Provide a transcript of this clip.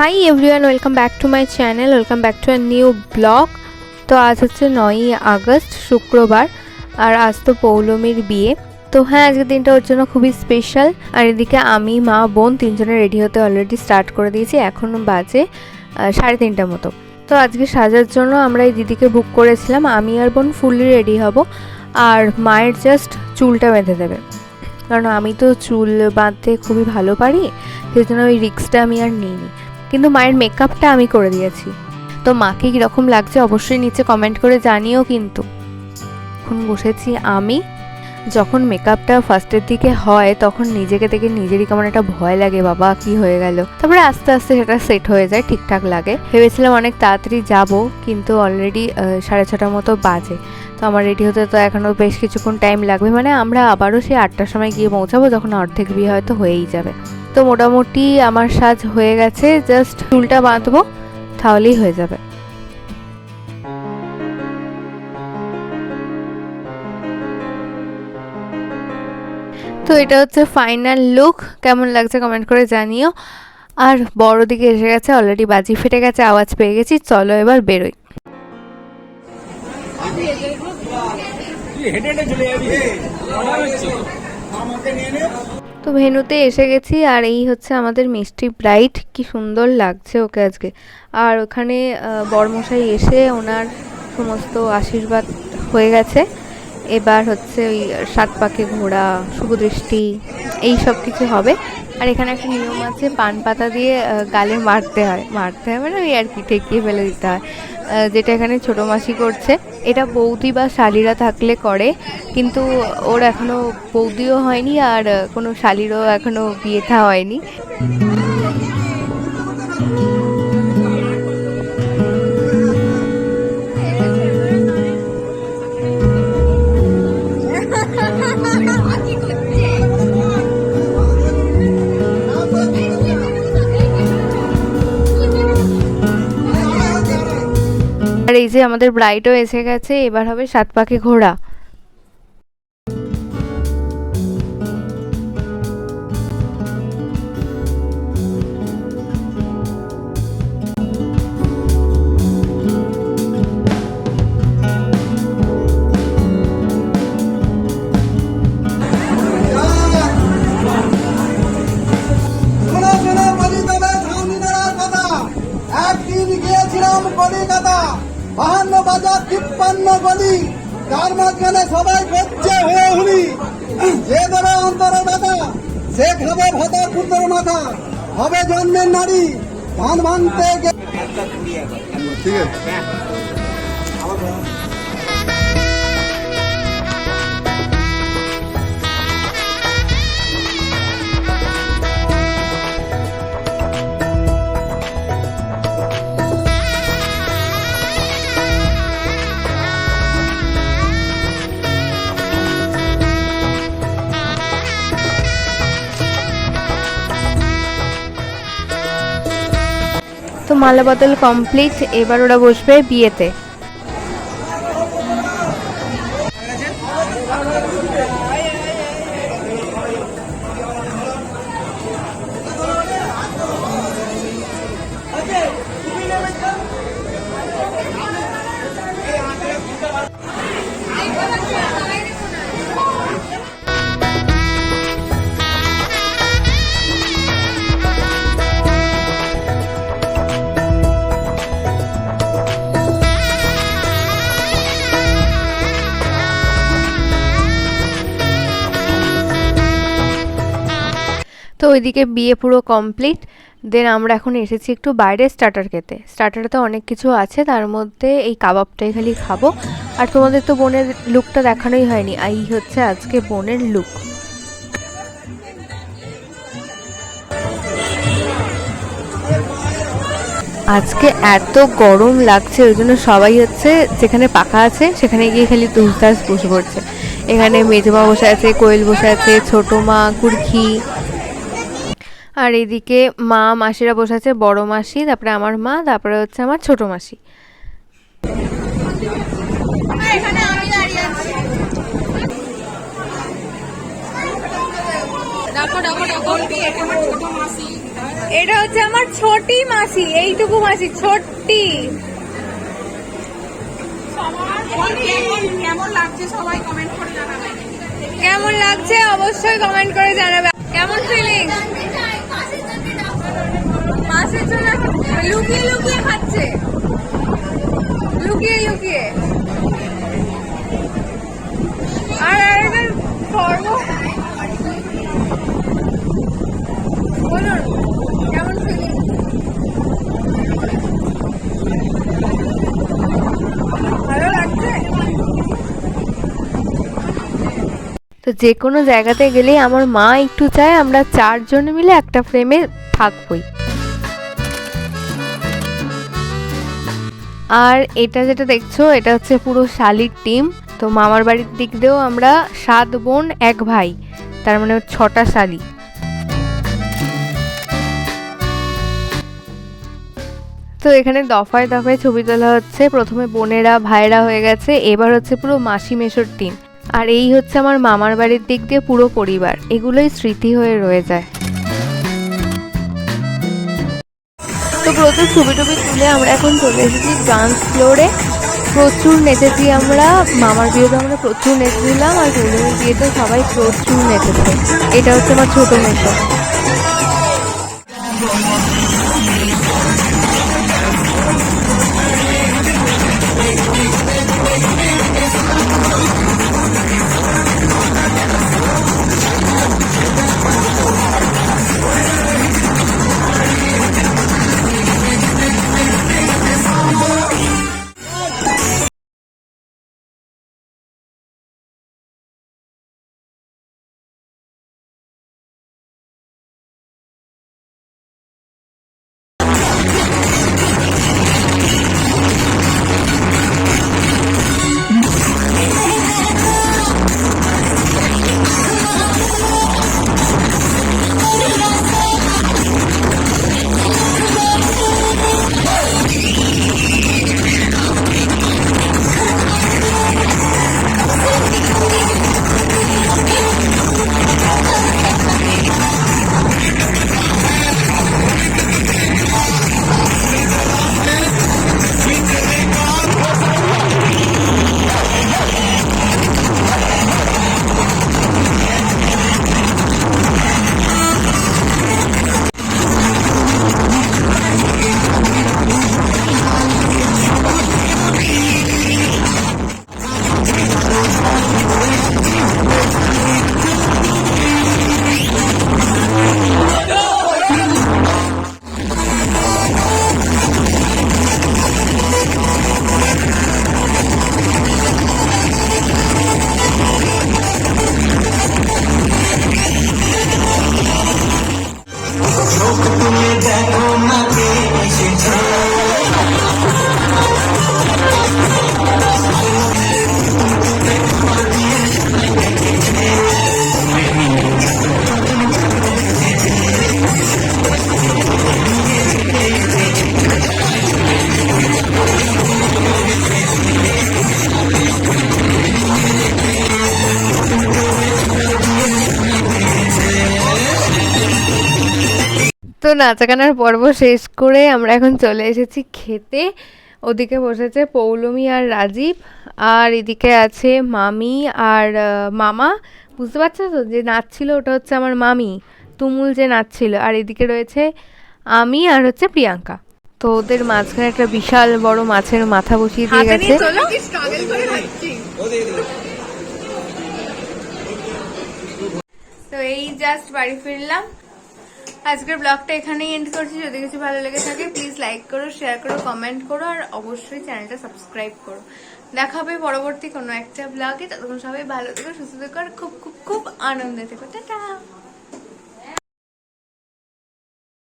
Hi everyone, welcome back to my channel, welcome back to a new blog. তো আজ হচ্ছে 9ই August শুক্রবার, আর আজ তো পৌলমীর বিয়ে। তো হ্যাঁ, আজকের দিনটা ওর জন্য খুবই স্পেশাল। আর এদিকে আমি, মা, বোন তিনজনে রেডি হতে অলরেডি স্টার্ট করে দিয়েছি। এখন বাজে 3:30টার মতো। তো আজকে সাজার জন্য আমরা এই দিদিকে বুক করেছিলাম। আমি আর বোন ফুললি রেডি হব, আর মায়ের জাস্ট চুলটা বেঁধে দেবে, কারণ আমি তো চুল বাঁধতে খুবই ভালো পারি, সেই জন্য ওই রিস্কটা আমি আর নিইনি। কিন্তু মায়ের মেকআপটা আমি করে দিয়েছি। তো মাকে কীরকম লাগছে অবশ্যই নিচে কমেন্ট করে জানিও। কিন্তু এখন বসেছি আমি। যখন মেকআপটা ফার্স্টের দিকে হয় তখন নিজেকে দেখে নিজেরই কেমন একটা ভয় লাগে, বাবা কি হয়ে গেল। তারপরে আস্তে আস্তে সেটা সেট হয়ে যায়, ঠিকঠাক লাগে। ভেবেছিলাম অনেক তাড়াতাড়ি যাব, কিন্তু অলরেডি 6:30টার মতো বাজে। তো আমার রেডি হতে তো এখনও বেশ কিছুক্ষণ টাইম লাগবে। মানে আমরা আবারও সেই 8টার সময় গিয়ে পৌঁছাবো, যখন অর্ধেক বিয়ে হয়তো হয়েই যাবে। তো মোটামুটি আমার সাজ হয়ে গেছে, জাস্ট চুলটা বাঁধবো, তাহলেই হয়ে যাবে। তো এটা হচ্ছে ফাইনাল লুক। কেমন লাগছে কমেন্ট করে জানিও। আর বড় দিকে এসে গেছে, অলরেডি বাজি ফেটে গেছে, আওয়াজ পেয়ে গেছি। চলো এবার বেরোই। তো ভেন্যুতে এসে গেছি, আর এই হচ্ছে আমাদের মিষ্টি ব্রাইড। কি সুন্দর লাগছে ওকে আজকে। আর ওখানে বরমশাই এসে ওনার সমস্ত আশীর্বাদ হয়ে গেছে। এবার হচ্ছে ওই 7 পাকে ঘোড়া, শুভদৃষ্টি, এই সব কিছু হবে। আর এখানে একটা নিয়ম আছে, পান পাতা দিয়ে গালে মারতে হয় মানে ওই আর কি ঠেকিয়ে ফেলে দিতে হয়, যেটা এখানে ছোটো মাসি করছে। এটা বৌদি বা শালিরা থাকলে করে, কিন্তু ওর এখনও বৌদিও হয়নি, আর কোনো শালিরও এখনও বিয়ে থা হয়নি। আর এই যে আমাদের ব্রাইডও এসে গেছে, এবার হবে 7 পাকে ঘোড়া। কলিকাতা 52 বাজার 53 গলি, তার মাঝখানে সবাই বেঁচে হয়ে হুলি। যে ধরে অন্তরে ব্যথা, সে খাবে ভাতার পুত্র মাথা, হবে জন্মের নারী ধান ভাঙতে। ঠিক আছে। তো মালা বদল কমপ্লিট, এবার ওরা বসবে বিয়েতে। তো ওইদিকে বিয়ে পুরো কমপ্লিট। দেন আমরা এখন এসেছি একটু বাইরে স্টার্টার খেতে। স্টার্টারে তো অনেক কিছু আছে, তার মধ্যে এই কাবাবটাই খালি খাবো। আর তোমাদের তো বোনের লুকটা দেখানোই হয়নি, এই হচ্ছে আজকে বোনের লুক। আজকে এত গরম লাগছে, ওই জন্য সবাই হচ্ছে যেখানে পাখা আছে সেখানে গিয়ে খালি তুষতাস বসে পড়ছে। এখানে মেজমা বসে আছে, কোয়েল বসে আছে, ছোটো মা, কুর্খি। আর এদিকে মা মাসিরা বসে আছে, বড় মাসি, তারপরে আমার মা, তারপরে হচ্ছে আমার ছোট মাসি। ডাকো ডাকো ডাকো। এটা হচ্ছে আমার ছোটি মাসি, এইটুকু মাসি, ছোট্টি। কেমন লাগছে সবাই কমেন্ট করে জানাবেন। কেমন লাগছে অবশ্যই কমেন্ট করে জানাবে। কেমন ফিলিং? মাসের জন্য লুকিয়ে লুকিয়ে খাচ্ছে, লুকিয়ে লুকিয়ে। আর আরেকবার পর্ব বলুন কেমন ফিলিং? ভালো লাগছে? তো যে কোনো জায়গাতে গেলেই আমার মা একটু চায় আমরা 4 জন মিলে একটা ফ্রেমে থাকবই। আর এটা যেটা দেখছো এটা হচ্ছে পুরো শালির টিম। তো মামার বাড়ির দিক দিয়েও আমরা 7 বোন 1 ভাই, তার মানে 6টা শালি। তো এখানে দফায় দফায় ছবি তোলা হচ্ছে। প্রথমে বোনেরা ভাইরা হয়ে গেছে, এবার হচ্ছে পুরো মাসি মেশোর টিম। আর এই হচ্ছে আমার মামার বাড়ির দিক দিয়ে পুরো পরিবার। এগুলোই স্মৃতি হয়ে রয়ে যায়। তো প্রচুর ছবি টবি তুলে আমরা এখন চলে এসেছি ডান্স ফ্লোরে। প্রচুর নেচেছি আমরা। মামার বিয়েতে আমরা প্রচুর নেচেছিলাম, আর পৌলমীর বিয়েতে সবাই প্রচুর নেচেছে। এটা হচ্ছে আমার ছোট মেশো। তো নাচাগানার পর্ব শেষ করে আমরা এখন চলে এসেছি খেতে। ওদিকে বসেছে পৌলমী আর রাজীব, আর এদিকে আছে মামি আর মামা। বুঝতে পারছো তো, যে নাচছিল ওটা হচ্ছে আমার মামি, তুমুল যে নাচছিল। আর এদিকে রয়েছে আমি আর হচ্ছে প্রিয়াঙ্কা। তো ওদের মাঝখানে একটা বিশাল বড় মাছের মাথা বসিয়ে দিয়ে গেছে। তো এই জাস্ট বাড়ি ফিরলাম। আজকের ব্লগটা এখানেই এন্ড করছি। যদি কিছু ভালো লেগে থাকে প্লিজ লাইক করো, শেয়ার করো, কমেন্ট করো, আর অবশ্যই চ্যানেলটা সাবস্ক্রাইব করো। দেখা হবে পরবর্তী কোনো একটা ব্লগে। ততক্ষণ সবাই ভালো থেকো, সুস্থ থেকো, আর খুব খুব খুব আনন্দে থেকো। টাটা।